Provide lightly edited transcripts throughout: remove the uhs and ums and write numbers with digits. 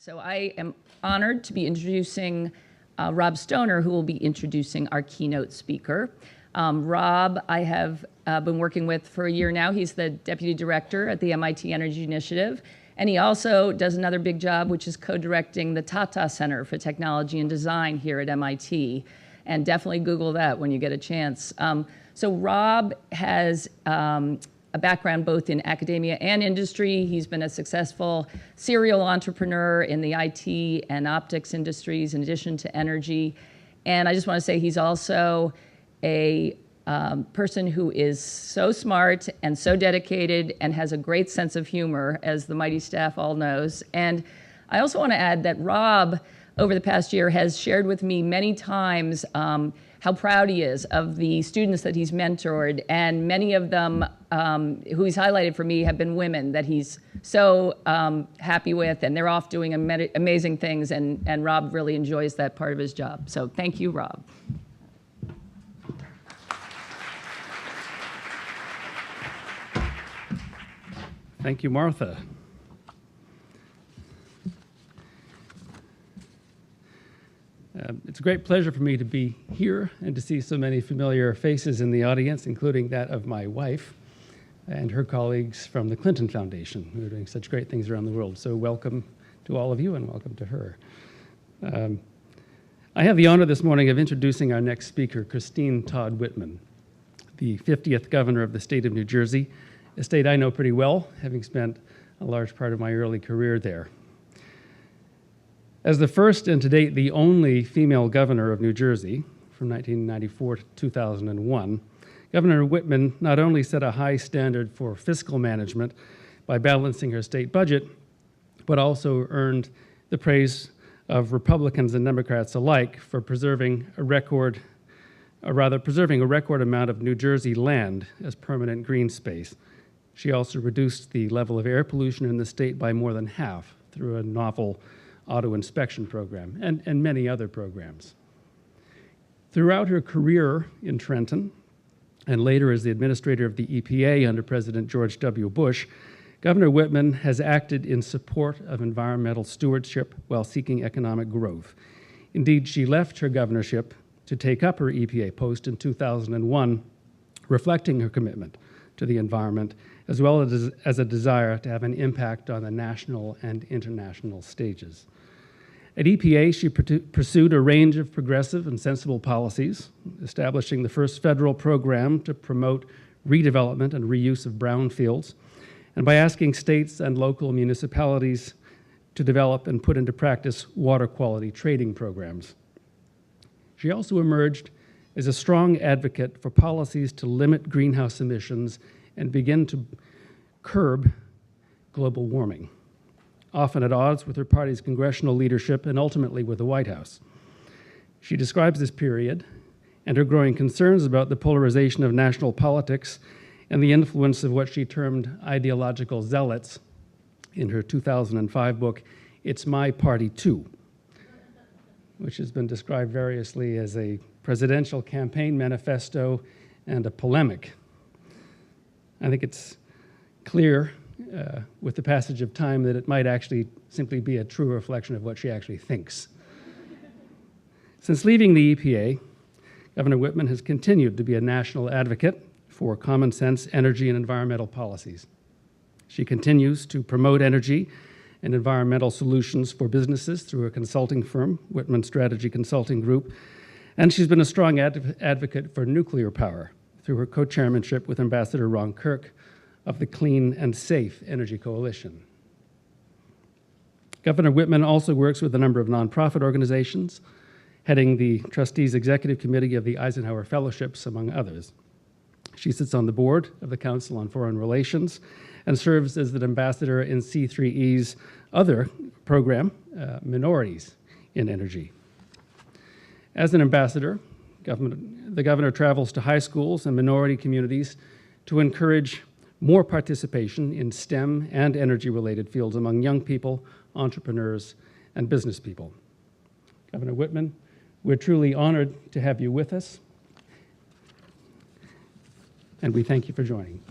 So I am honored to be introducing Rob Stoner, who will be introducing our keynote speaker. Rob, I have been working with for a year now. He's the deputy director at the MIT Energy Initiative, and he also does another big job, which is co-directing the Tata Center for Technology and Design here at MIT. And definitely Google that when you get a chance. So Rob has a background both in academia and industry. He's been a successful serial entrepreneur in the IT and optics industries, in addition to energy. And I just want to say he's also a person who is so smart and so dedicated and has a great sense of humor, as the mighty staff all knows. And I also want to add that Rob, over the past year, has shared with me many times how proud he is of the students that he's mentored, and many of them who he's highlighted for me have been women that he's so happy with, and they're off doing amazing things, and Rob really enjoys that part of his job. So thank you, Rob. Thank you, Martha. It's a great pleasure for me to be here and to see so many familiar faces in the audience, including that of my wife and her colleagues from the Clinton Foundation, who are doing such great things around the world. So welcome to all of you and welcome to her. I have the honor this morning of introducing our next speaker, Christine Todd Whitman, the 50th governor of the state of New Jersey, a state I know pretty well, having spent a large part of my early career there. As the first and to date the only female governor of New Jersey from 1994 to 2001, Governor Whitman not only set a high standard for fiscal management by balancing her state budget, but also earned the praise of Republicans and Democrats alike for preserving a record amount of New Jersey land as permanent green space. She also reduced the level of air pollution in the state by more than half through a novel auto inspection program, and many other programs. Throughout her career in Trenton, and later as the administrator of the EPA under President George W. Bush, Governor Whitman has acted in support of environmental stewardship while seeking economic growth. Indeed, she left her governorship to take up her EPA post in 2001, reflecting her commitment to the environment, as well as a desire to have an impact on the national and international stages. At EPA, she pursued a range of progressive and sensible policies, establishing the first federal program to promote redevelopment and reuse of brownfields, and by asking states and local municipalities to develop and put into practice water quality trading programs. She also emerged as a strong advocate for policies to limit greenhouse emissions and begin to curb global warming, often at odds with her party's congressional leadership and ultimately with the White House. She describes this period and her growing concerns about the polarization of national politics and the influence of what she termed ideological zealots in her 2005 book, It's My Party Too, which has been described variously as a presidential campaign manifesto and a polemic. I think it's clear with the passage of time that it might actually simply be a true reflection of what she actually thinks. Since leaving the EPA, Governor Whitman has continued to be a national advocate for common sense energy and environmental policies. She continues to promote energy and environmental solutions for businesses through her consulting firm, Whitman Strategy Consulting Group, and she's been a strong advocate for nuclear power through her co-chairmanship with Ambassador Ron Kirk of the Clean and Safe Energy Coalition. Governor Whitman also works with a number of nonprofit organizations, heading the Trustees Executive Committee of the Eisenhower Fellowships, among others. She sits on the board of the Council on Foreign Relations and serves as the ambassador in C3E's other program, Minorities in Energy. As an ambassador, the governor travels to high schools and minority communities to encourage more participation in STEM and energy-related fields among young people, entrepreneurs, and business people. Governor Whitman, we're truly honored to have you with us, and we thank you for joining.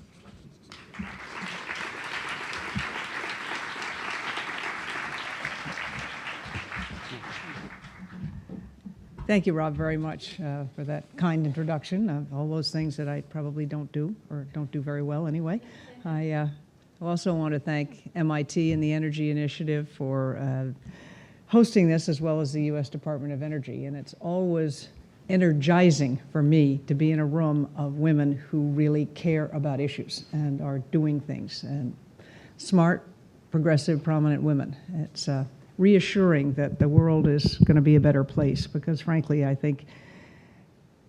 Thank you, Rob, very much for that kind introduction. All those things that I probably don't do, or don't do very well anyway. I also want to thank MIT and the Energy Initiative for hosting this, as well as the U.S. Department of Energy. And it's always energizing for me to be in a room of women who really care about issues and are doing things. And smart, progressive, prominent women. It's reassuring that the world is going to be a better place, because frankly, I think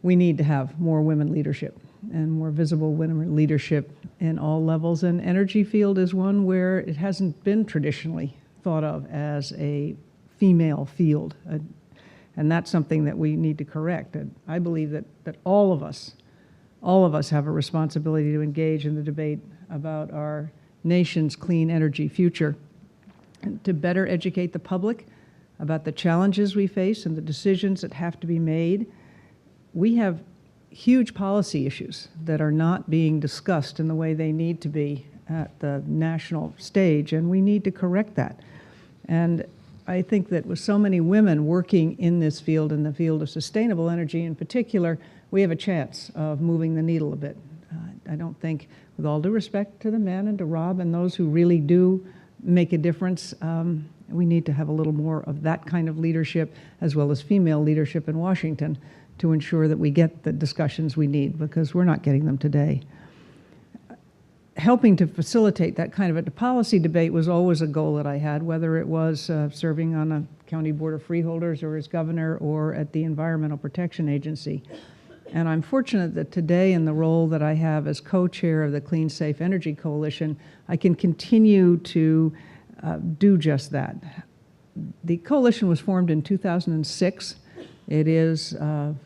we need to have more women leadership and more visible women leadership in all levels. And energy field is one where it hasn't been traditionally thought of as a female field. And that's something that we need to correct. And I believe that all of us have a responsibility to engage in the debate about our nation's clean energy future, to better educate the public about the challenges we face and the decisions that have to be made. We have huge policy issues that are not being discussed in the way they need to be at the national stage, and we need to correct that. And I think that with so many women working in this field, in the field of sustainable energy in particular, we have a chance of moving the needle a bit. I don't think, with all due respect to the men and to Rob and those who really do make a difference, we need to have a little more of that kind of leadership, as well as female leadership in Washington, to ensure that we get the discussions we need, because we're not getting them today. Helping to facilitate that kind of a policy debate was always a goal that I had, whether it was serving on a county board of freeholders or as governor or at the Environmental Protection Agency. And I'm fortunate that today, in the role that I have as co-chair of the Clean Safe Energy Coalition, I can continue to do just that. The coalition was formed in 2006. It is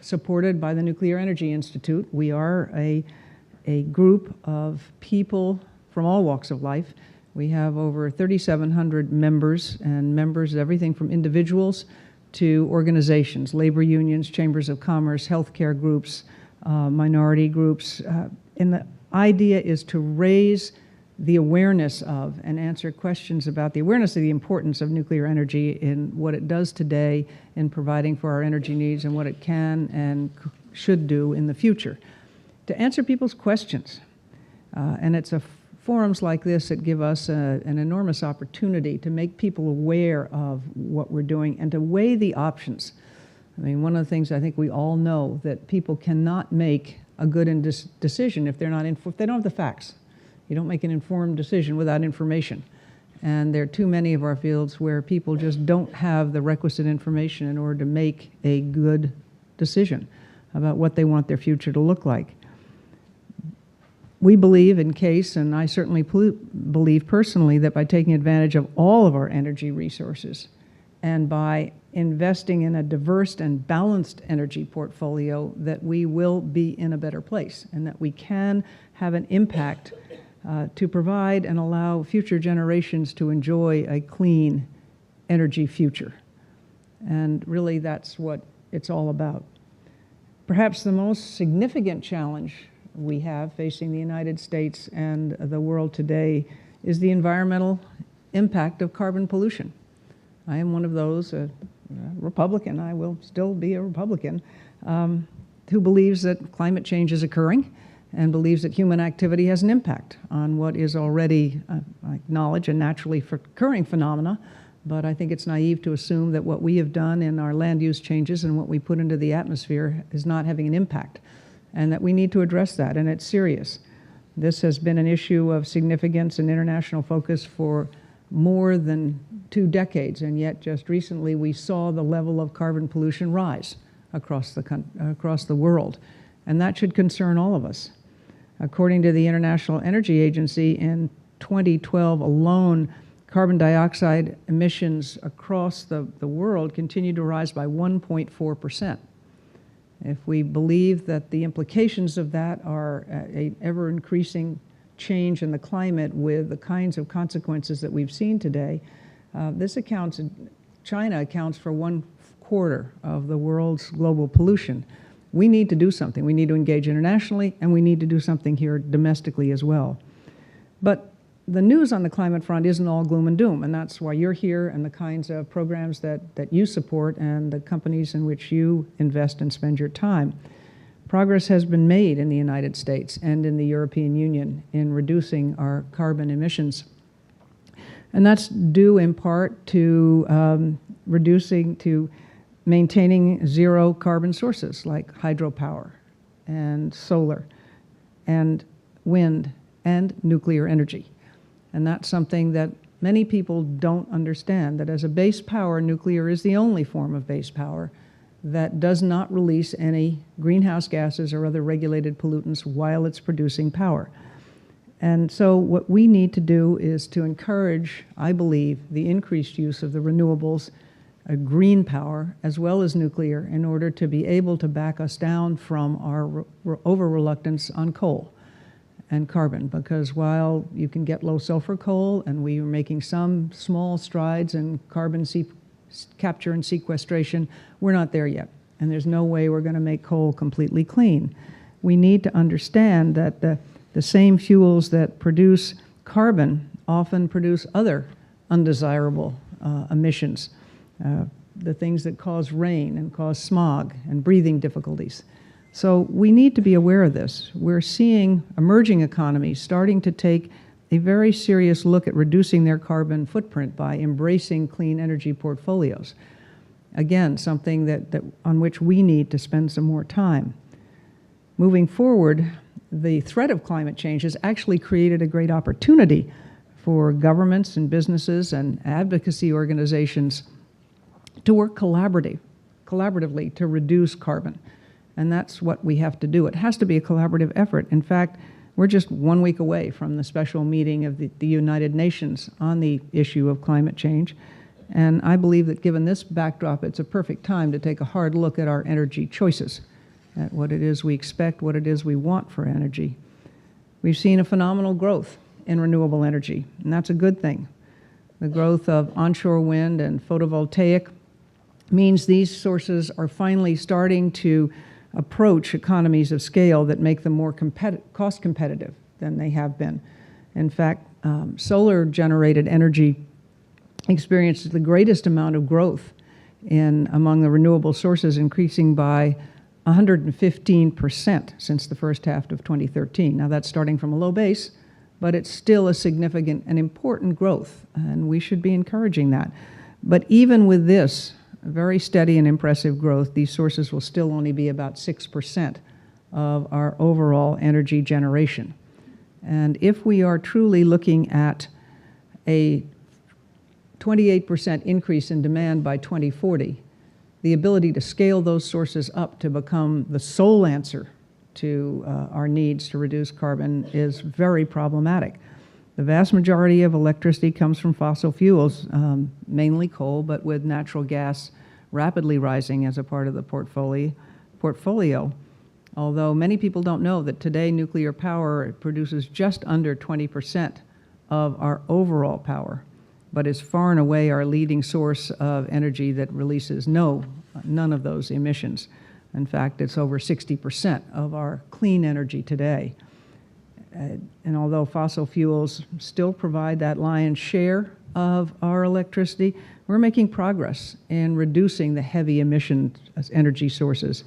supported by the Nuclear Energy Institute. We are a group of people from all walks of life. We have over 3,700 members, and members everything from individuals to organizations, labor unions, chambers of commerce, healthcare groups, minority groups. And the idea is to raise the awareness of and answer questions about the awareness of the importance of nuclear energy in what it does today in providing for our energy needs and what it can and should do in the future. To answer people's questions. And it's forums like this that give us an enormous opportunity to make people aware of what we're doing and to weigh the options. I mean, one of the things I think we all know, that people cannot make a good decision if they're not if they don't have the facts. You don't make an informed decision without information. And there are too many of our fields where people just don't have the requisite information in order to make a good decision about what they want their future to look like. We believe in CASE, and I certainly believe personally, that by taking advantage of all of our energy resources and by investing in a diverse and balanced energy portfolio, that we will be in a better place and that we can have an impact to provide and allow future generations to enjoy a clean energy future. And really, that's what it's all about. Perhaps the most significant challenge we have facing the United States and the world today is the environmental impact of carbon pollution. I am one of those, a Republican, I will still be a Republican, who believes that climate change is occurring and believes that human activity has an impact on what is already, I acknowledge, a naturally occurring phenomena, but I think it's naive to assume that what we have done in our land use changes and what we put into the atmosphere is not having an impact, and that we need to address that, and it's serious. This has been an issue of significance and international focus for more than 2 decades, and yet just recently we saw the level of carbon pollution rise across the world, and that should concern all of us. According to the International Energy Agency, in 2012 alone, carbon dioxide emissions across the world continue to rise by 1.4%. If we believe that the implications of that are an ever-increasing change in the climate with the kinds of consequences that we've seen today, China accounts for 1/4 of the world's global pollution. We need to do something. We need to engage internationally, and we need to do something here domestically as well. But the news on the climate front isn't all gloom and doom, and that's why you're here and the kinds of programs that you support and the companies in which you invest and spend your time. Progress has been made in the United States and in the European Union in reducing our carbon emissions. And that's due in part to maintaining zero carbon sources like hydropower and solar and wind and nuclear energy. And that's something that many people don't understand, that as a base power, nuclear is the only form of base power that does not release any greenhouse gases or other regulated pollutants while it's producing power. And so what we need to do is to encourage, I believe, the increased use of the renewables, green power, as well as nuclear, in order to be able to back us down from our over-reluctance on coal and carbon. Because while you can get low sulfur coal, and we are making some small strides in carbon capture and sequestration, we're not there yet. And there's no way we're going to make coal completely clean. We need to understand that the same fuels that produce carbon often produce other undesirable emissions, the things that cause rain and cause smog and breathing difficulties. So we need to be aware of this. We're seeing emerging economies starting to take a very serious look at reducing their carbon footprint by embracing clean energy portfolios. Again, something that on which we need to spend some more time. Moving forward, the threat of climate change has actually created a great opportunity for governments and businesses and advocacy organizations to work collaboratively to reduce carbon. And that's what we have to do. It has to be a collaborative effort. In fact, we're just 1 week away from the special meeting of the United Nations on the issue of climate change. And I believe that given this backdrop, it's a perfect time to take a hard look at our energy choices, at what it is we expect, what it is we want for energy. We've seen a phenomenal growth in renewable energy, and that's a good thing. The growth of onshore wind and photovoltaic means these sources are finally starting to approach economies of scale that make them more cost competitive than they have been. In fact, solar-generated energy experiences the greatest amount of growth among the renewable sources, increasing by 115% since the first half of 2013. Now that's starting from a low base, but it's still a significant and important growth, and we should be encouraging that. But even with this very steady and impressive growth, these sources will still only be about 6% of our overall energy generation. And if we are truly looking at a 28% increase in demand by 2040, the ability to scale those sources up to become the sole answer to our needs to reduce carbon is very problematic. The vast majority of electricity comes from fossil fuels, mainly coal, but with natural gas rapidly rising as a part of the portfolio. Although many people don't know that today nuclear power produces just under 20% of our overall power, but is far and away our leading source of energy that releases none of those emissions. In fact, it's over 60% of our clean energy today. And although fossil fuels still provide that lion's share of our electricity, we're making progress in reducing the heavy emission energy sources.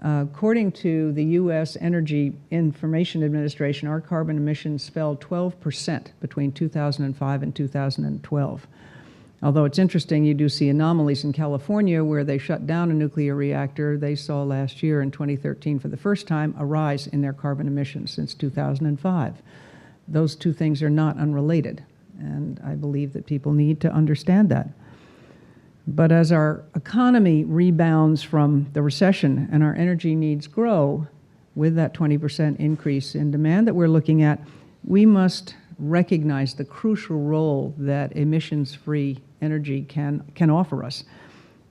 According to the U.S. Energy Information Administration, our carbon emissions fell 12% between 2005 and 2012. Although it's interesting, you do see anomalies in California where they shut down a nuclear reactor. They saw last year in 2013 for the first time a rise in their carbon emissions since 2005. Those two things are not unrelated, and I believe that people need to understand that. But as our economy rebounds from the recession and our energy needs grow with that 20% increase in demand that we're looking at, we must recognize the crucial role that emissions-free energy can offer us.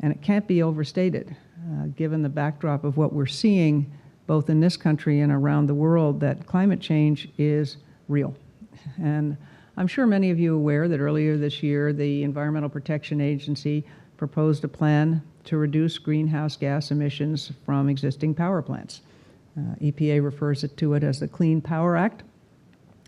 And it can't be overstated, given the backdrop of what we're seeing both in this country and around the world, that climate change is real. And I'm sure many of you are aware that earlier this year, the Environmental Protection Agency proposed a plan to reduce greenhouse gas emissions from existing power plants. EPA refers to it as the Clean Power Act.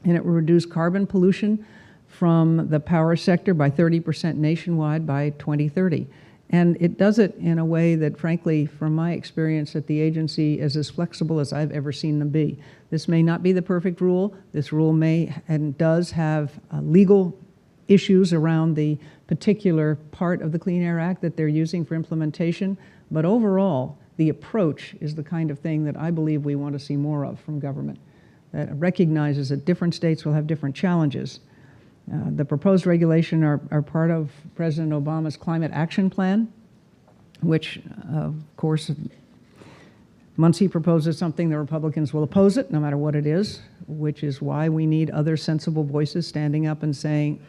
and it will reduce carbon pollution from the power sector by 30% nationwide by 2030. And it does it in a way that, frankly, from my experience at the agency, is as flexible as I've ever seen them be. This may not be the perfect rule. This rule may and does have legal issues around the particular part of the Clean Air Act that they're using for implementation. But overall, the approach is the kind of thing that I believe we want to see more of from government, that recognizes that different states will have different challenges. The proposed regulation are part of President Obama's Climate Action Plan, which, of course, once he proposes something, the Republicans will oppose it, no matter what it is, which is why we need other sensible voices standing up and saying,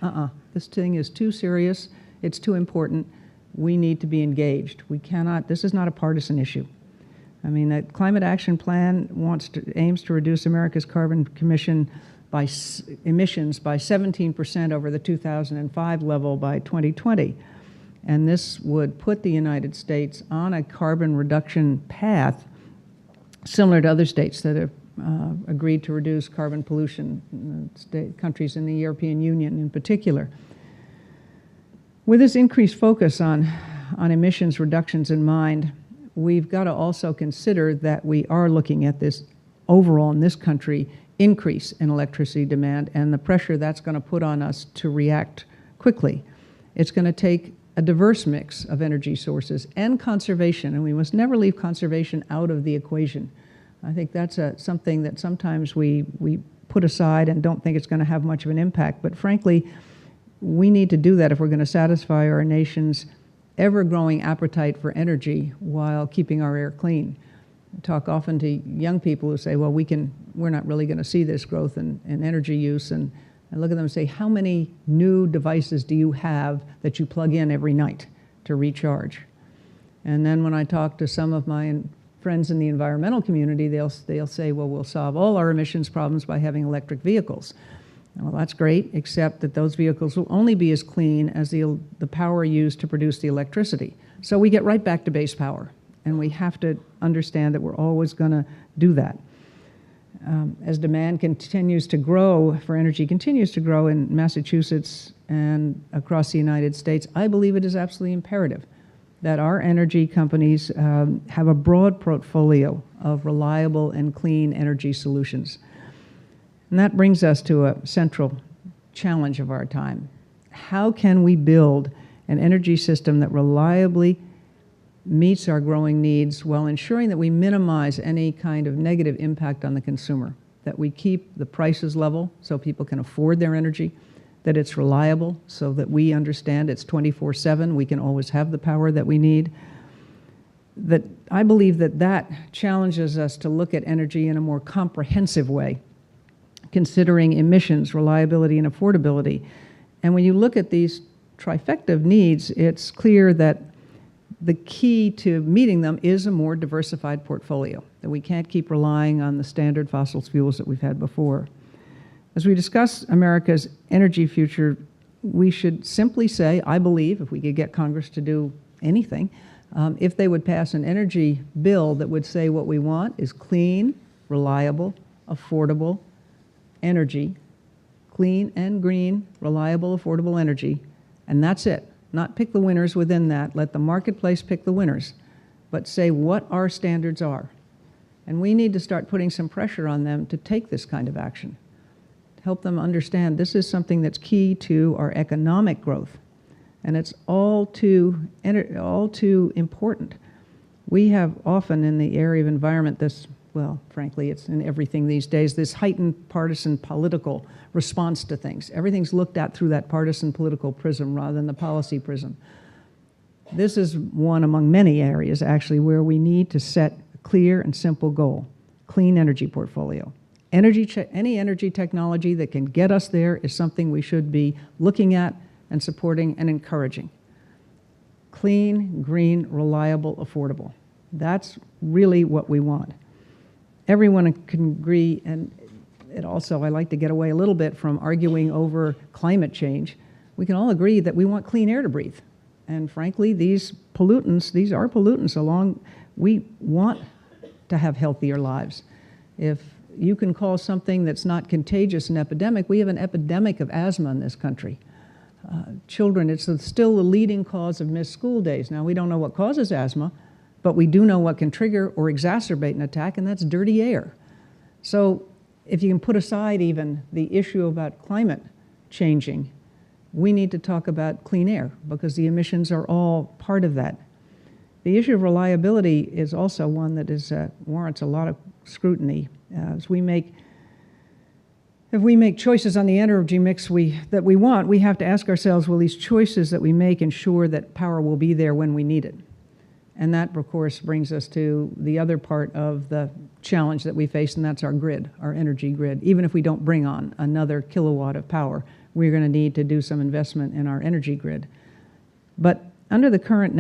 this thing is too serious, it's too important, we need to be engaged. We cannot, this is not a partisan issue. I mean, that Climate Action Plan aims to reduce America's carbon emissions by 17% over the 2005 level by 2020. And this would put the United States on a carbon reduction path similar to other states that have agreed to reduce carbon pollution, countries in the European Union in particular. With this increased focus on emissions reductions in mind, we've got to also consider that we are looking at this overall in this country increase in electricity demand and the pressure that's going to put on us to react quickly. It's going to take a diverse mix of energy sources and conservation, and we must never leave conservation out of the equation. I think that's something that sometimes we put aside and don't think it's going to have much of an impact, but frankly, we need to do that if we're going to satisfy our nation's ever-growing appetite for energy while keeping our air clean. I talk often to young people who say, well, we're not really going to see this growth in energy use, and I look at them and say, how many new devices do you have that you plug in every night to recharge? And then when I talk to some of my friends in the environmental community, they'll say, well, we'll solve all our emissions problems by having electric vehicles. Well, that's great, except that those vehicles will only be as clean as the power used to produce the electricity. So we get right back to base power, and we have to understand that we're always going to do that. As demand continues to grow for energy, continues to grow in Massachusetts and across the United States, I believe it is absolutely imperative that our energy companies have a broad portfolio of reliable and clean energy solutions. And that brings us to a central challenge of our time. How can we build an energy system that reliably meets our growing needs while ensuring that we minimize any kind of negative impact on the consumer, that we keep the prices level so people can afford their energy, that it's reliable so that we understand it's 24/7, we can always have the power that we need. That I believe that challenges us to look at energy in a more comprehensive way, considering emissions, reliability, and affordability. And when you look at these trifecta of needs, it's clear that the key to meeting them is a more diversified portfolio, that we can't keep relying on the standard fossil fuels that we've had before. As we discuss America's energy future, we should simply say, I believe, if we could get Congress to do anything, if they would pass an energy bill that would say what we want is clean, reliable, affordable energy, clean and green, reliable, affordable energy, and that's it. Not pick the winners within that, let the marketplace pick the winners, but say what our standards are. And we need to start putting some pressure on them to take this kind of action, to help them understand this is something that's key to our economic growth, and it's all too important. We have often in the area of environment this, well, frankly, it's in everything these days, this heightened partisan political response to things. Everything's looked at through that partisan political prism rather than the policy prism. This is one among many areas, actually, where we need to set a clear and simple goal: clean energy portfolio. Any energy technology that can get us there is something we should be looking at and supporting and encouraging. Clean, green, reliable, affordable. That's really what we want. Everyone can agree, and it also, I like to get away a little bit from arguing over climate change. We can all agree that we want clean air to breathe. And frankly, these pollutants, these are pollutants we want to have healthier lives. If you can call something that's not contagious an epidemic. We have an epidemic of asthma in this country. Children, it's still the leading cause of missed school days. Now, we don't know what causes asthma, but we do know what can trigger or exacerbate an attack, and that's dirty air. So if you can put aside even the issue about climate changing, we need to talk about clean air because the emissions are all part of that. The issue of reliability is also one that is, warrants a lot of scrutiny. As if we make choices on the energy mix that we want, we have to ask ourselves, will these choices that we make ensure that power will be there when we need it? And that, of course, brings us to the other part of the challenge that we face, and that's our grid, our energy grid. Even if we don't bring on another kilowatt of power, we're going to need to do some investment in our energy grid. But under the current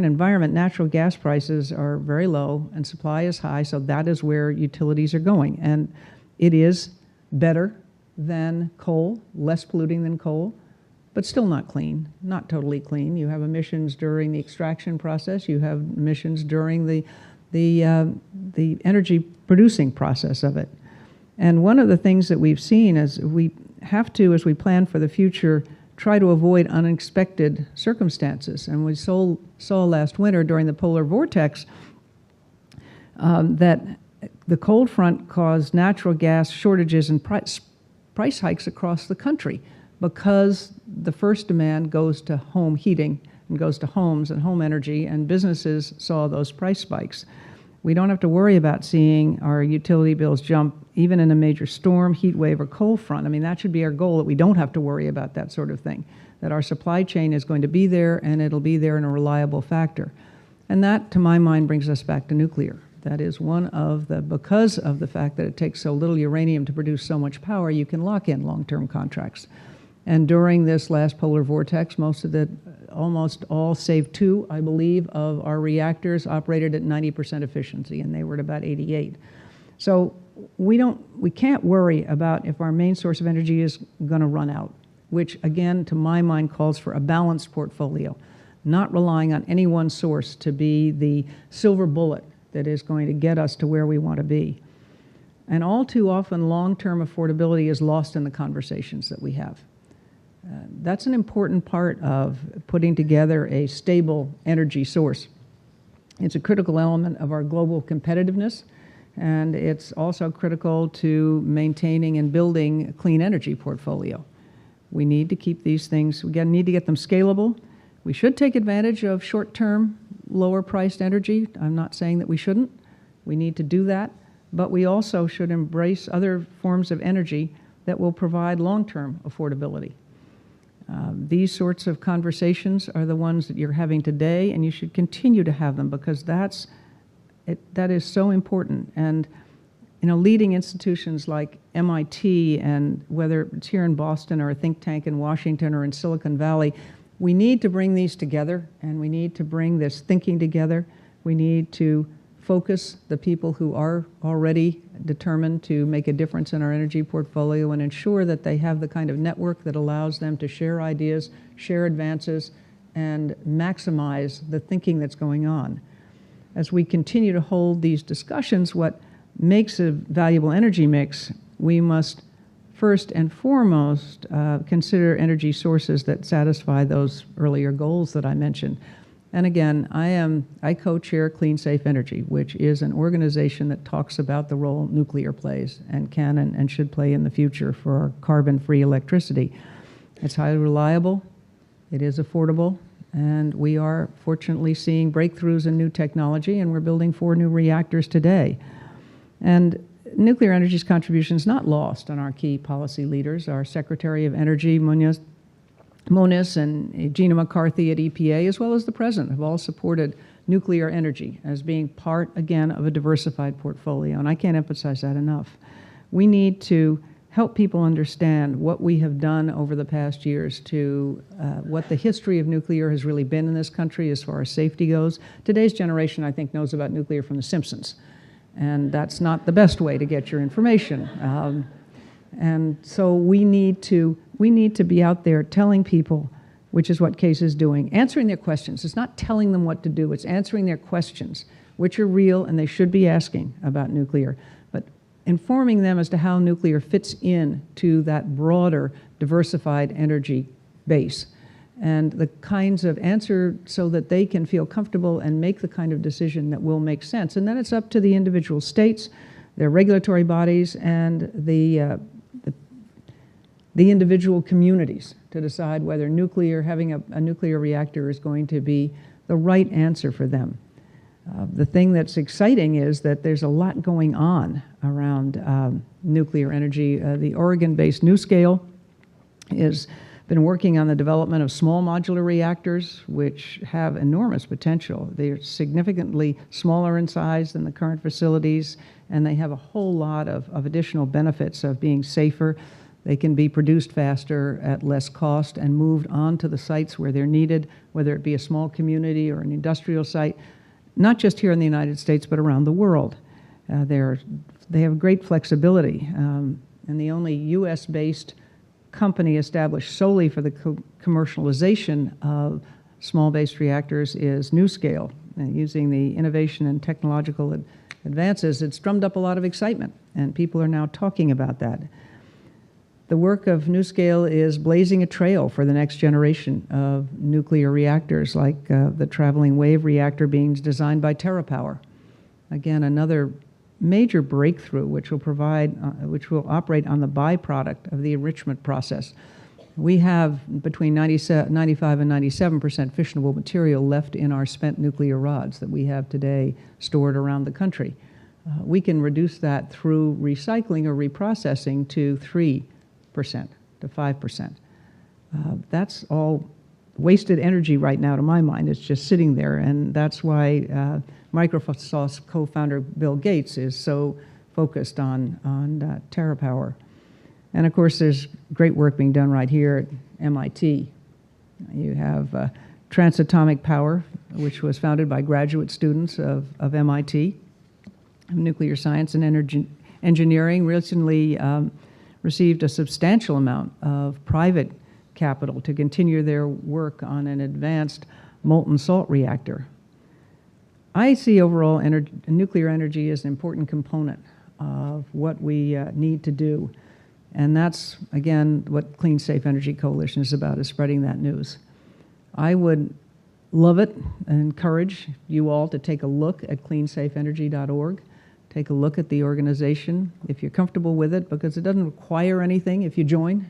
environment, natural gas prices are very low and supply is high, so that is where utilities are going. And it is better than coal, less polluting than coal, but still not clean, not totally clean. You have emissions during the extraction process. You have emissions during the energy producing process of it. And one of the things that we've seen is we have to, as we plan for the future, try to avoid unexpected circumstances. And we saw last winter during the polar vortex that the cold front caused natural gas shortages and price hikes across the country because the first demand goes to home heating and goes to homes and home energy, and businesses saw those price spikes. We don't have to worry about seeing our utility bills jump even in a major storm, heat wave, or cold front. I mean, that should be our goal, that we don't have to worry about that sort of thing, that our supply chain is going to be there and it'll be there in a reliable factor. And that, to my mind, brings us back to nuclear. That is one of because of the fact that it takes so little uranium to produce so much power, you can lock in long-term contracts. And during this last polar vortex, almost all save 2, I believe, of our reactors operated at 90% efficiency, and they were at about 88. So we can't worry about if our main source of energy is going to run out, which again, to my mind, calls for a balanced portfolio, not relying on any one source to be the silver bullet that is going to get us to where we want to be. And all too often, long-term affordability is lost in the conversations that we have. That's an important part of putting together a stable energy source. It's a critical element of our global competitiveness, and it's also critical to maintaining and building a clean energy portfolio. We need to keep these things, we need to get them scalable. We should take advantage of short-term, lower-priced energy. I'm not saying that we shouldn't. We need to do that, but we also should embrace other forms of energy that will provide long-term affordability. These sorts of conversations are the ones that you're having today, and you should continue to have them because that is so important. And leading institutions like MIT, and whether it's here in Boston or a think tank in Washington or in Silicon Valley, we need to bring these together, and we need to bring this thinking together. We need to focus the people who are already determined to make a difference in our energy portfolio and ensure that they have the kind of network that allows them to share ideas, share advances, and maximize the thinking that's going on. As we continue to hold these discussions, what makes a valuable energy mix, we must first and foremost consider energy sources that satisfy those earlier goals that I mentioned. And again, I co-chair Clean Safe Energy, which is an organization that talks about the role nuclear plays and can and should play in the future for our carbon-free electricity. It's highly reliable, it is affordable, and we are fortunately seeing breakthroughs in new technology, and we're building 4 new reactors today. And nuclear energy's contribution is not lost on our key policy leaders. Our Secretary of Energy, Moniz, and Gina McCarthy at EPA, as well as the President, have all supported nuclear energy as being part, again, of a diversified portfolio, and I can't emphasize that enough. We need to help people understand what we have done over the past years to what the history of nuclear has really been in this country as far as safety goes. Today's generation, I think, knows about nuclear from The Simpsons, and that's not the best way to get your information. And so we need to be out there telling people, which is what CASE is doing, answering their questions. It's not telling them what to do, it's answering their questions, which are real and they should be asking about nuclear. But informing them as to how nuclear fits in to that broader, diversified energy base, and the kinds of answer so that they can feel comfortable and make the kind of decision that will make sense. And then it's up to the individual states, their regulatory bodies, and the individual communities to decide whether having a nuclear reactor is going to be the right answer for them. The thing that's exciting is that there's a lot going on around nuclear energy. The Oregon-based NuScale has been working on the development of small modular reactors, which have enormous potential. They're significantly smaller in size than the current facilities, and they have a whole lot of additional benefits of being safer. They can be produced faster at less cost and moved on to the sites where they're needed, whether it be a small community or an industrial site, not just here in the United States, but around the world. They have great flexibility, and the only US-based company established solely for the commercialization of small-based reactors is NuScale. And using the innovation and technological advances, it's drummed up a lot of excitement, and people are now talking about that. The work of NuScale is blazing a trail for the next generation of nuclear reactors, like the traveling wave reactor being designed by TerraPower. Again, another major breakthrough which will operate on the byproduct of the enrichment process. We have between 95 and 97% fissionable material left in our spent nuclear rods that we have today stored around the country. We can reduce that through recycling or reprocessing to 3% to 5%. That's all wasted energy right now, to my mind. It's just sitting there, and that's why Microsoft's co-founder Bill Gates is so focused on TerraPower. And of course, there's great work being done right here at MIT. You have Transatomic Power, which was founded by graduate students of MIT, nuclear science and energy engineering. Recently received a substantial amount of private capital to continue their work on an advanced molten salt reactor. I see overall nuclear energy as an important component of what we need to do. And that's, again, what Clean Safe Energy Coalition is about, is spreading that news. I would love it and encourage you all to take a look at cleansafeenergy.org. Take a look at the organization if you're comfortable with it, because it doesn't require anything if you join.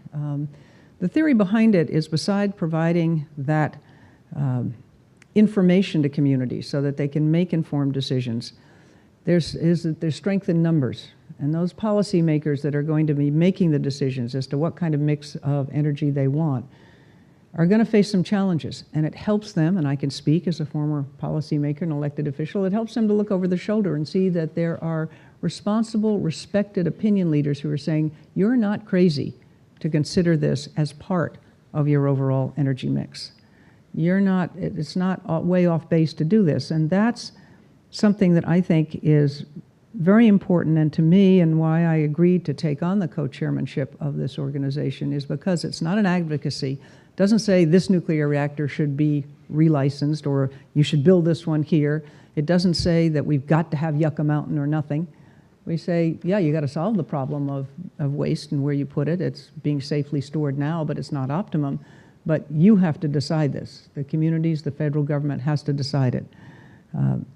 The theory behind it is, beside providing that information to communities so that they can make informed decisions, there's strength in numbers. And those policymakers that are going to be making the decisions as to what kind of mix of energy they want are going to face some challenges. And it helps them, and I can speak as a former policymaker and elected official, it helps them to look over their shoulder and see that there are responsible, respected opinion leaders who are saying, you're not crazy to consider this as part of your overall energy mix. It's not way off base to do this. And that's something that I think is very important, and to me, and why I agreed to take on the co-chairmanship of this organization, is because it's not an advocacy. It doesn't say this nuclear reactor should be relicensed or you should build this one here. It doesn't say that we've got to have Yucca Mountain or nothing. We say, yeah, you got to solve the problem of waste and where you put it. It's being safely stored now, but it's not optimum. But you have to decide this. The communities, the federal government has to decide it.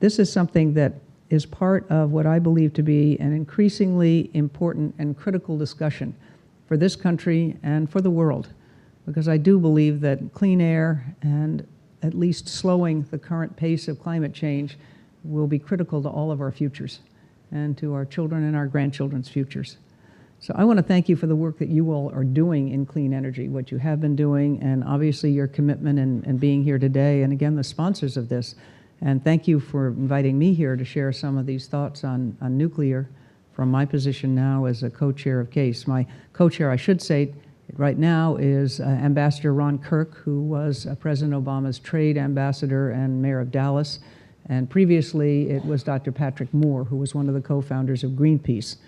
This is something that is part of what I believe to be an increasingly important and critical discussion for this country and for the world, because I do believe that clean air and at least slowing the current pace of climate change will be critical to all of our futures and to our children and our grandchildren's futures. So I want to thank you for the work that you all are doing in clean energy, what you have been doing, and obviously your commitment and being here today, and again, the sponsors of this. And thank you for inviting me here to share some of these thoughts on nuclear from my position now as a co-chair of CASE. My co-chair, I should say, right now is Ambassador Ron Kirk, who was President Obama's trade ambassador and mayor of Dallas. And previously, it was Dr. Patrick Moore, who was one of the co-founders of Greenpeace.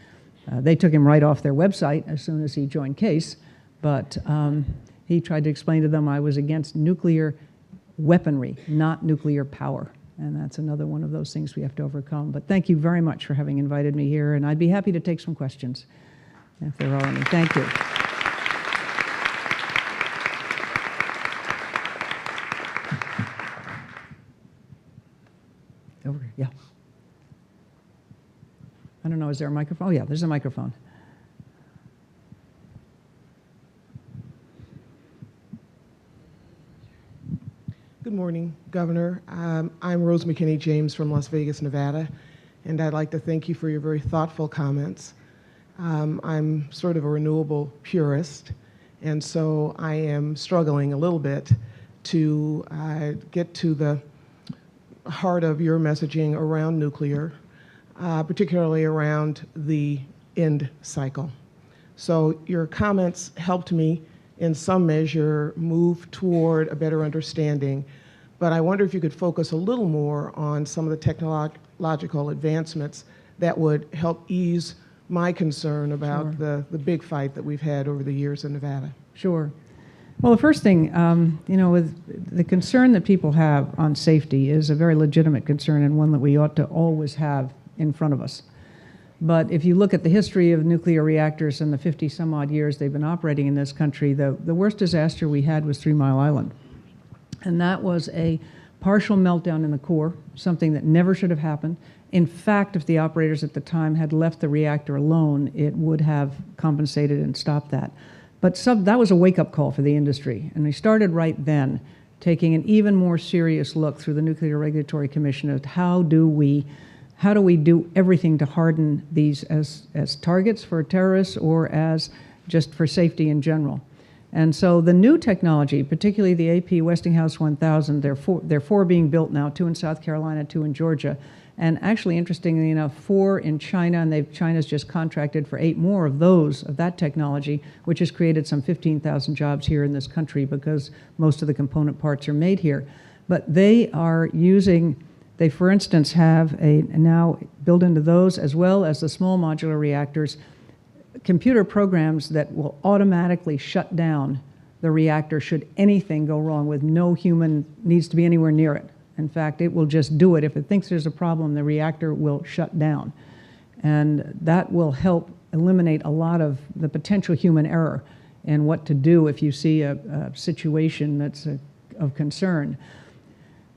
They took him right off their website as soon as he joined CASE, but he tried to explain to them I was against nuclear weaponry, not nuclear power. And that's another one of those things we have to overcome. But thank you very much for having invited me here, and I'd be happy to take some questions if there are any. Thank you. Over here, yeah. I don't know, is there a microphone? Oh, yeah, there's a microphone. Good morning, Governor. I'm Rose McKinney James from Las Vegas, Nevada, and I'd like to thank you for your very thoughtful comments. I'm sort of a renewable purist, and so I am struggling a little bit to get to the heart of your messaging around nuclear, particularly around the end cycle. So your comments helped me in some measure move toward a better understanding, but I wonder if you could focus a little more on some of the technological advancements that would help ease my concern about the big fight that we've had over the years in Nevada. Sure. Well, the first thing, with the concern that people have on safety is a very legitimate concern and one that we ought to always have in front of us. But if you look at the history of nuclear reactors in the 50 some odd years they've been operating in this country, the worst disaster we had was 3 Mile Island. And that was a partial meltdown in the core, something that never should have happened. In fact, if the operators at the time had left the reactor alone, it would have compensated and stopped that. But that was a wake-up call for the industry. And they started right then, taking an even more serious look through the Nuclear Regulatory Commission at how do we do everything to harden these as targets for terrorists or as just for safety in general. And so the new technology, particularly the AP Westinghouse 1000, there are four being built now, 2 in South Carolina, 2 in Georgia. And actually, interestingly enough, 4 in China, and China's just contracted for 8 more of that technology, which has created some 15,000 jobs here in this country because most of the component parts are made here. But they are using, they, for instance, have now built into those, as well as the small modular reactors, computer programs that will automatically shut down the reactor should anything go wrong with no human needs to be anywhere near it. In fact, it will just do it. If it thinks there's a problem, the reactor will shut down. And that will help eliminate a lot of the potential human error in what to do if you see a situation that's of concern.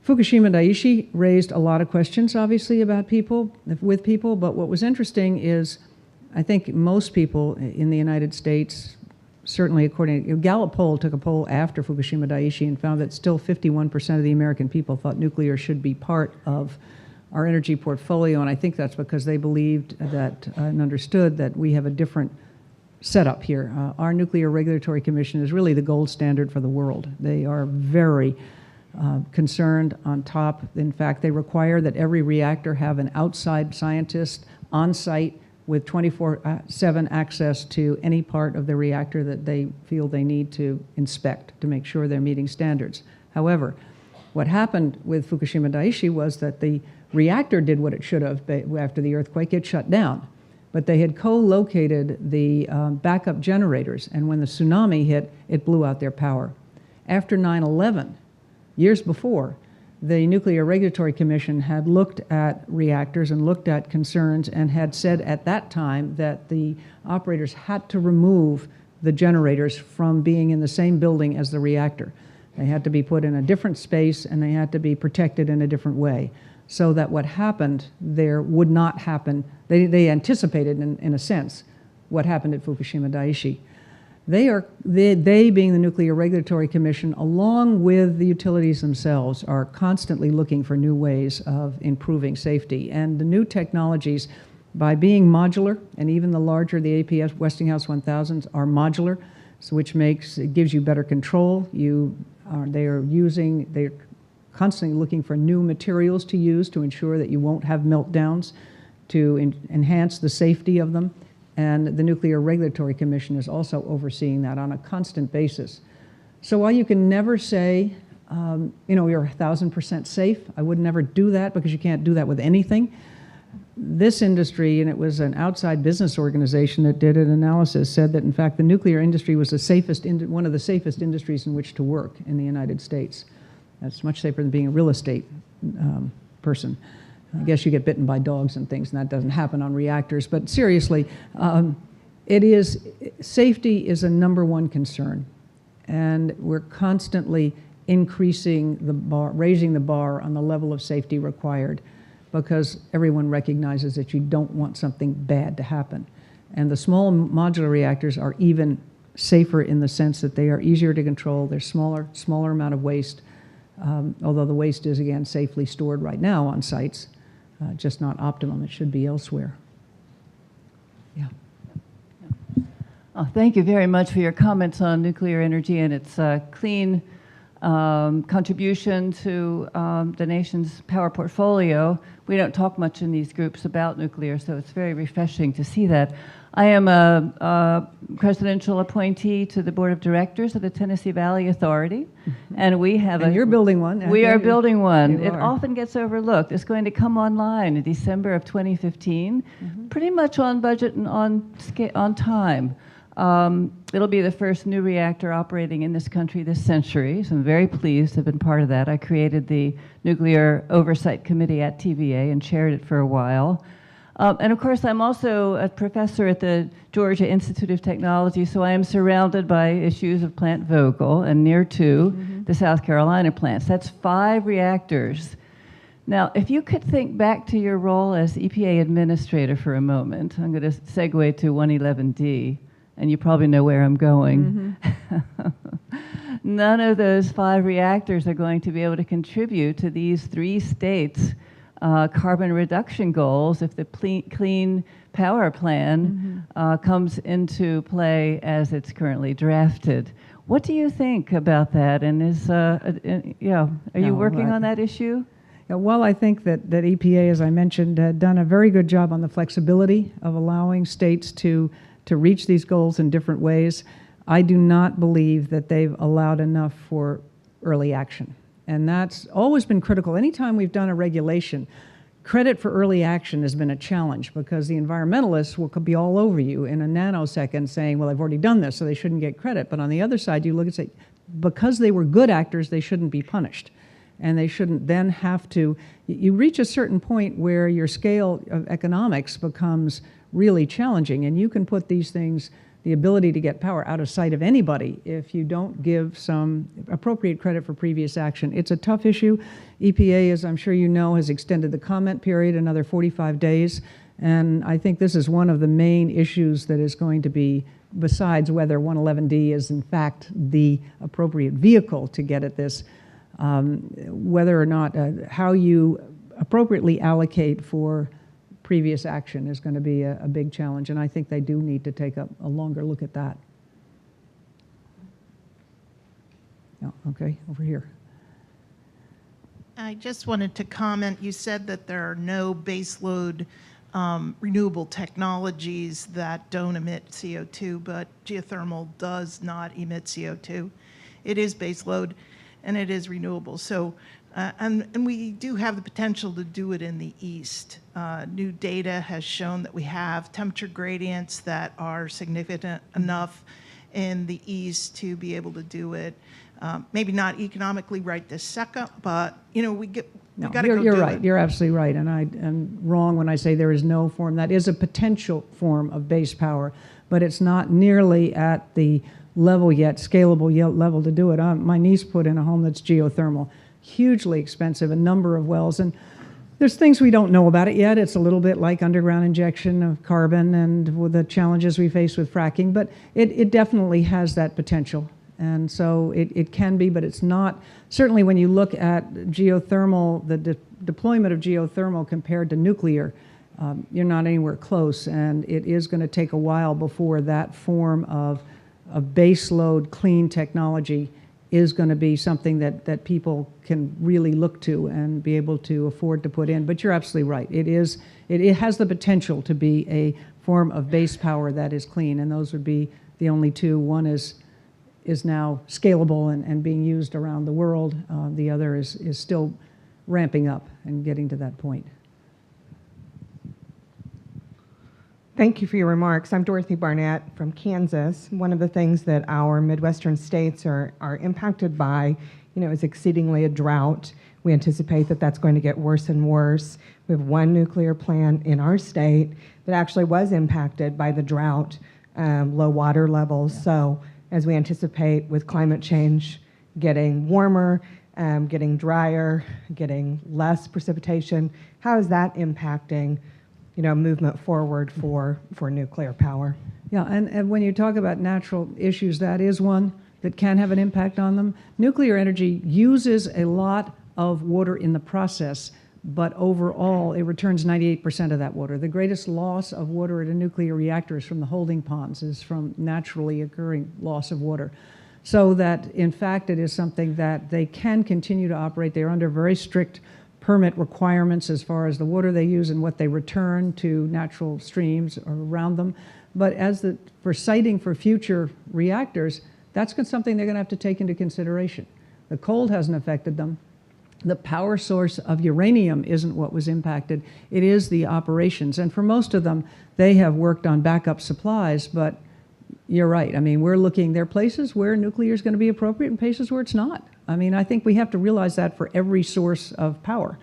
Fukushima Daiichi raised a lot of questions, obviously, with people, but what was interesting is I think most people in the United States, certainly according to Gallup poll, took a poll after Fukushima Daiichi and found that still 51% of the American people thought nuclear should be part of our energy portfolio, and I think that's because they believed that and understood that we have a different setup here. Our Nuclear Regulatory Commission is really the gold standard for the world. They are very concerned on top. In fact, they require that every reactor have an outside scientist on site with 24/7 access to any part of the reactor that they feel they need to inspect to make sure they're meeting standards. However, what happened with Fukushima Daiichi was that the reactor did what it should have after the earthquake. It shut down. But they had co-located the backup generators, and when the tsunami hit, it blew out their power. After 9/11, years before, the Nuclear Regulatory Commission had looked at reactors and looked at concerns and had said at that time that the operators had to remove the generators from being in the same building as the reactor. They had to be put in a different space and they had to be protected in a different way so that what happened there would not happen. They anticipated, in a sense, what happened at Fukushima Daiichi. They being the Nuclear Regulatory Commission, along with the utilities themselves, are constantly looking for new ways of improving safety. And the new technologies, by being modular, and even the larger, the APS Westinghouse 1000s are modular, so which gives you better control. They're constantly looking for new materials to use to ensure that you won't have meltdowns, to enhance the safety of them. And the Nuclear Regulatory Commission is also overseeing that on a constant basis. So while you can never say, you're 1,000% safe, I would never do that because you can't do that with anything. This industry, and it was an outside business organization that did an analysis, said that in fact the nuclear industry was one of the safest industries in which to work in the United States. That's much safer than being a real estate person. I guess you get bitten by dogs and things, and that doesn't happen on reactors. But seriously, safety is a number one concern. And we're constantly increasing the bar, raising the bar on the level of safety required, because everyone recognizes that you don't want something bad to happen. And the small modular reactors are even safer in the sense that they are easier to control. They're smaller amount of waste, although the waste is, again, safely stored right now on sites, just not optimum. It should be elsewhere. Yeah. Oh, thank you very much for your comments on nuclear energy and its clean contribution to the nation's power portfolio. We don't talk much in these groups about nuclear, so it's very refreshing to see that. I am a presidential appointee to the board of directors of the Tennessee Valley Authority, and we have And you're building one. We are building one. You It are. often gets overlooked. It's going to come online in December of 2015, pretty much on budget and on time. It'll be the first new reactor operating in this country this century, so I'm very pleased to have been part of that. I created the Nuclear Oversight Committee at TVA and chaired it for a while. And of course, I'm also a professor at the Georgia Institute of Technology, so I am surrounded by issues of Plant Vogtle and near to the South Carolina plants. That's 5 reactors. Now, if you could think back to your role as EPA administrator for a moment, I'm going to segue to 111D, and you probably know where I'm going. None of those 5 reactors are going to be able to contribute to these 3 states' carbon reduction goals if the Clean Power Plan comes into play as it's currently drafted. What do you think about that? And are you working on that issue? Yeah, well, I think that EPA, as I mentioned, had done a very good job on the flexibility of allowing states to reach these goals in different ways. I do not believe that they've allowed enough for early action. And that's always been critical. Anytime we've done a regulation, credit for early action has been a challenge, because the environmentalists will be all over you in a nanosecond saying, well, I've already done this, so they shouldn't get credit. But on the other side, you look and say, because they were good actors, they shouldn't be punished. And they shouldn't then have to, you reach a certain point where your scale of economics becomes really challenging, and you can put these things, the ability to get power, out of sight of anybody if you don't give some appropriate credit for previous action. It's a tough issue. EPA, as I'm sure you know, has extended the comment period another 45 days, and I think this is one of the main issues that is going to be, besides whether 111D is in fact the appropriate vehicle to get at this, whether or not how you appropriately allocate for previous action is going to be a big challenge, and I think they do need to take a longer look at that. Oh, okay, over here. I just wanted to comment, you said that there are no baseload renewable technologies that don't emit CO2, but geothermal does not emit CO2. It is baseload and it is renewable. So, and we do have the potential to do it in the East. New data has shown that we have temperature gradients that are significant enough in the East to be able to do it. Maybe not economically right this second, but we got to go do it. You're right. You're absolutely right, and I'm wrong when I say there is no form. That is a potential form of base power, but it's not nearly at the level yet, scalable level to do it. My niece put in a home that's geothermal. Hugely expensive, a number of wells, and there's things we don't know about it yet. It's a little bit like underground injection of carbon and with the challenges we face with fracking, but it definitely has that potential. And so it can be, but it's not. Certainly when you look at geothermal, the deployment of geothermal compared to nuclear, you're not anywhere close, and it is going to take a while before that form of baseload clean technology is going to be something that people can really look to and be able to afford to put in. But you're absolutely right. It has the potential to be a form of base power that is clean, and those would be the only two. One is now scalable and being used around the world. The other is still ramping up and getting to that point. Thank you for your remarks. I'm Dorothy Barnett from Kansas. One of the things that our Midwestern states are impacted by, is exceedingly a drought. We anticipate that that's going to get worse and worse. We have one nuclear plant in our state that actually was impacted by the drought, low water levels. So as we anticipate with climate change getting warmer, getting drier, getting less precipitation, how is that impacting, movement forward for nuclear power? Yeah, and when you talk about natural issues, that is one that can have an impact on them. Nuclear energy uses a lot of water in the process, but overall it returns 98% of that water. The greatest loss of water at a nuclear reactor is from the holding ponds, is from naturally occurring loss of water. So that, in fact, it is something that they can continue to operate. They're under very strict permit requirements as far as the water they use and what they return to natural streams or around them. But for siting for future reactors, that's something they're going to have to take into consideration. The cold hasn't affected them. The power source of uranium isn't what was impacted. It is the operations. And for most of them, they have worked on backup supplies, but you're right. I mean, there are places where nuclear is going to be appropriate and places where it's not. I mean, I think we have to realize that for every source of power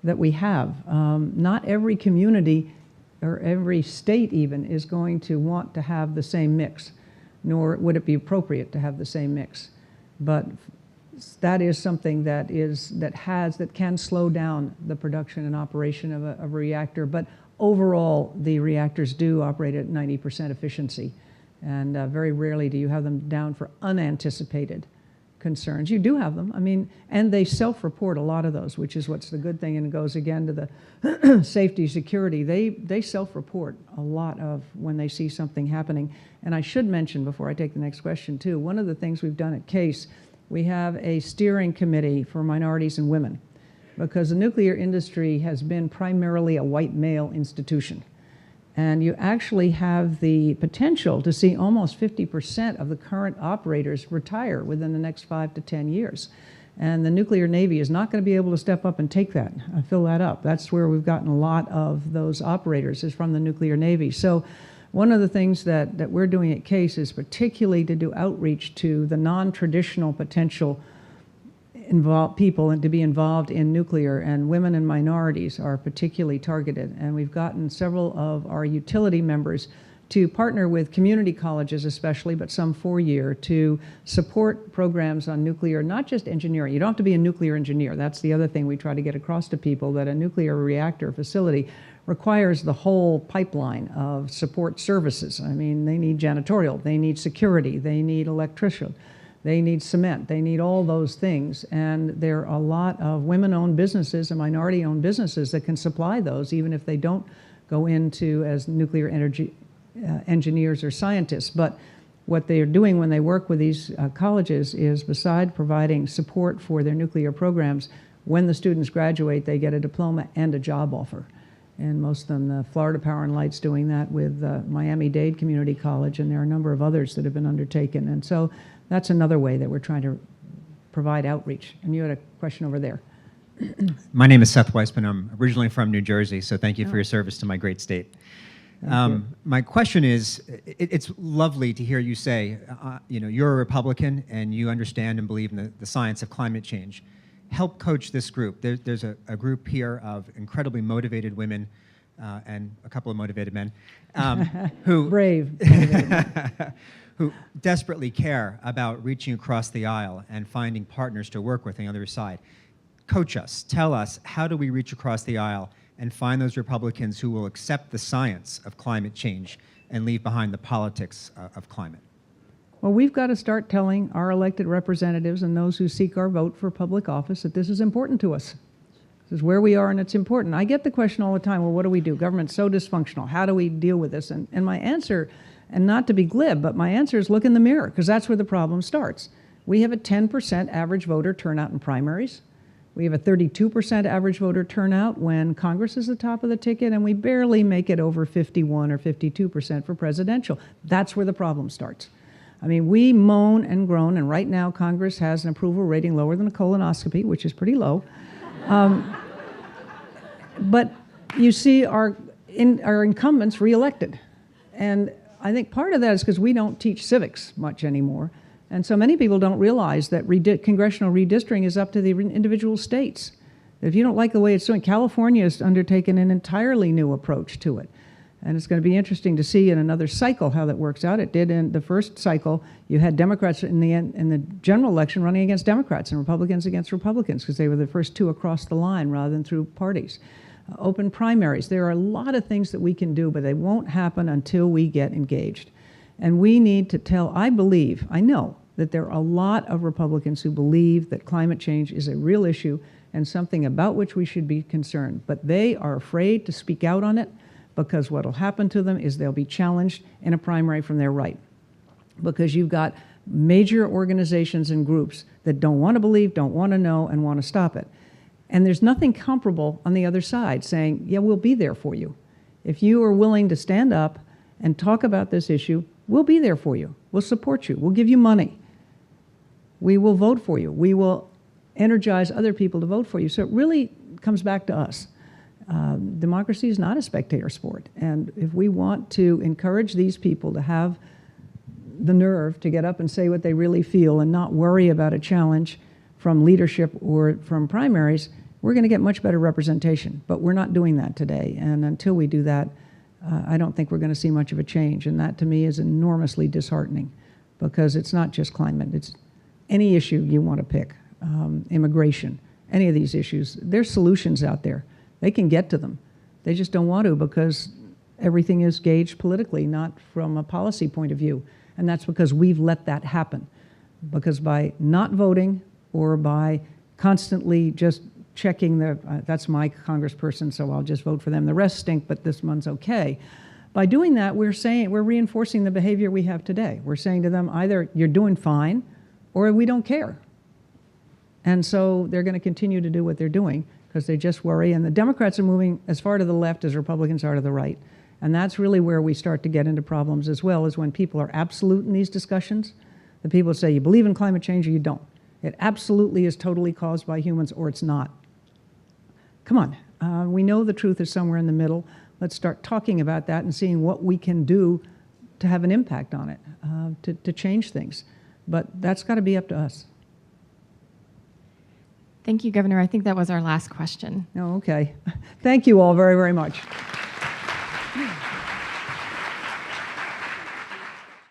that we have. Not every community or every state even is going to want to have the same mix, nor would it be appropriate to have the same mix. But that is something that can slow down the production and operation of a reactor. But overall, the reactors do operate at 90% efficiency. And very rarely do you have them down for unanticipated concerns. You do have them, I mean, and they self-report a lot of those, which is what's the good thing, and it goes again to the safety, security. They self-report a lot of when they see something happening. And I should mention, before I take the next question too, one of the things we've done at CASE, we have a steering committee for minorities and women, because the nuclear industry has been primarily a white male institution. And you actually have the potential to see almost 50% of the current operators retire within the next 5 to 10 years. And the nuclear Navy is not going to be able to step up and take that, fill that up. That's where we've gotten a lot of those operators, is from the nuclear Navy. So one of the things that we're doing at CASE is particularly to do outreach to the non-traditional potential people and to be involved in nuclear, and women and minorities are particularly targeted. And we've gotten several of our utility members to partner with community colleges especially, but some 4-year, to support programs on nuclear, not just engineering. You don't have to be a nuclear engineer. That's the other thing we try to get across to people, that a nuclear reactor facility requires the whole pipeline of support services. I mean, they need janitorial, they need security, they need electrician, they need cement, they need all those things. And there are a lot of women-owned businesses and minority-owned businesses that can supply those, even if they don't go into as nuclear energy engineers or scientists. But what they are doing when they work with these colleges is, beside providing support for their nuclear programs, when the students graduate, they get a diploma and a job offer. And most of them, the Florida Power and Light's doing that with Miami-Dade Community College, and there are a number of others that have been undertaken. And so that's another way that we're trying to provide outreach. And you had a question over there. My name is Seth Weissman. I'm originally from New Jersey, so thank you for your service to my great state. My question is, it's lovely to hear you say, you're a Republican and you understand and believe in the science of climate change. Help coach this group. There's a group here of incredibly motivated women and a couple of motivated men who brave who desperately care about reaching across the aisle and finding partners to work with on the other side. Coach us. Tell us, how do we reach across the aisle and find those Republicans who will accept the science of climate change and leave behind the politics of climate? Well, we've got to start telling our elected representatives and those who seek our vote for public office that this is important to us. This is where we are, and it's important. I get the question all the time, well, what do we do? Government's so dysfunctional. How do we deal with this? And my answer, and not to be glib, but my answer is look in the mirror, because that's where the problem starts. We have a 10% average voter turnout in primaries. We have a 32% average voter turnout when Congress is the top of the ticket, and we barely make it over 51 or 52% for presidential. That's where the problem starts. I mean, we moan and groan, and right now Congress has an approval rating lower than a colonoscopy, which is pretty low. But you see our incumbents reelected. And I think part of that is because we don't teach civics much anymore. And so many people don't realize that congressional redistricting is up to the individual states. If you don't like the way it's doing, California has undertaken an entirely new approach to it. And it's going to be interesting to see in another cycle how that works out. It did in the first cycle. You had Democrats in the general election running against Democrats and Republicans against Republicans because they were the first two across the line rather than through parties. Open primaries. There are a lot of things that we can do, but they won't happen until we get engaged. And we need to tell, I know that there are a lot of Republicans who believe that climate change is a real issue and something about which we should be concerned, but they are afraid to speak out on it because what will happen to them is they'll be challenged in a primary from their right. Because you've got major organizations and groups that don't want to believe, don't want to know, and want to stop it. And there's nothing comparable on the other side saying, yeah, we'll be there for you. If you are willing to stand up and talk about this issue, we'll be there for you. We'll support you. We'll give you money. We will vote for you. We will energize other people to vote for you. So it really comes back to us. Democracy is not a spectator sport. And if we want to encourage these people to have the nerve to get up and say what they really feel and not worry about a challenge from leadership or from primaries, we're going to get much better representation. But we're not doing that today. And until we do that, I don't think we're going to see much of a change. And that, to me, is enormously disheartening because it's not just climate. It's any issue you want to pick, immigration, any of these issues. There's solutions out there. They can get to them. They just don't want to because everything is gauged politically, not from a policy point of view. And that's because we've let that happen. Because by not voting or by constantly just checking that's my congressperson, so I'll just vote for them. The rest stink, but this one's okay. By doing that, we're reinforcing the behavior we have today. We're saying to them, either you're doing fine or we don't care. And so they're going to continue to do what they're doing because they just worry. And the Democrats are moving as far to the left as Republicans are to the right. And that's really where we start to get into problems as well, is when people are absolute in these discussions. The people say, you believe in climate change or you don't. It absolutely is totally caused by humans or it's not. Come on, we know the truth is somewhere in the middle. Let's start talking about that and seeing what we can do to have an impact on it, to change things. But that's got to be up to us. Thank you, Governor. I think that was our last question. Oh, okay. Thank you all very, very much.